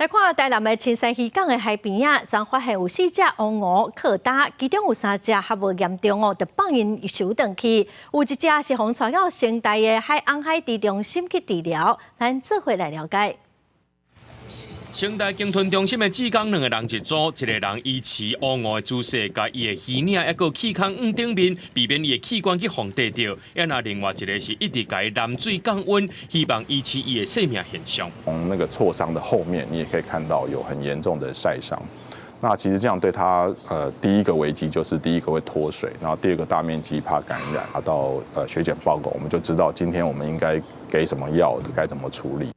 来看台南的青山渔港的海边啊，昨发现有4只乌鹅靠打，其中有3只还无严重哦，就放因收回去。有1只是被带到城大的红海池中心去治疗。咱做伙来了解。 城大鲸豚中心的职工2个人一组，一个人依持乌鹅的姿势，甲伊的鱼领还有气孔顶面，避免伊的器官去放地着。那另外一个是一直甲伊淋水降温，希望维持伊的生命现象。从那个挫伤的后面，你也可以看到有很严重的晒伤。那其实这样对他，第一个危机就是第一个会脱水，然后第2个大面积怕感染，拿到血检报告，我们就知道今天我们应该给什么药，该怎么处理。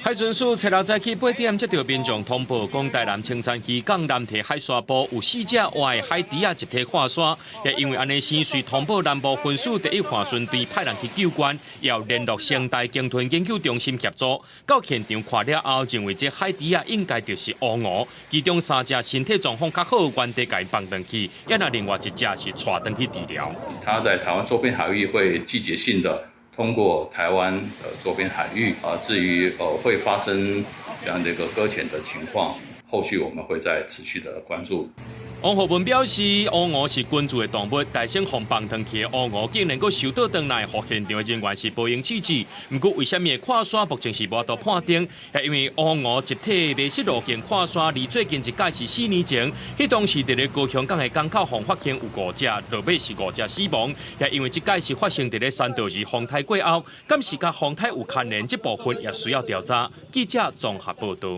海巡署找到早起8点，接到民众通报，讲台南青山渔港南堤海沙部有4只活的海猪啊集体化沙，也因为安尼，先随通报南部分署第1划船队派人去救援，也要联络城大鲸豚研究中心协助。到现场看了后，认为这海猪啊应该就是乌鹅，其中3只身体状况较好，原地给放回去，也那另外1只是带回去治疗。它在台湾周边海域会季节性的。 通过台湾周边海域至于会发生这样的一个搁浅的情况，后续我们会再持续的关注。王浩文表示，乌鹅是关注的动物，大声放放回去的乌鹅竟然够收到回来，互现场的人员是保应弃置。不过，为什么跨沙目前是无法度判定？也因为乌鹅集体迷失路径跨沙，离最近一届是4年前，迄当时伫咧高雄港的港口方发现有5只，落尾是5只死亡。也因为这届是发生伫咧3道日风台过后，敢是甲风台有牵连？这部分也需要调查。记者综合报道。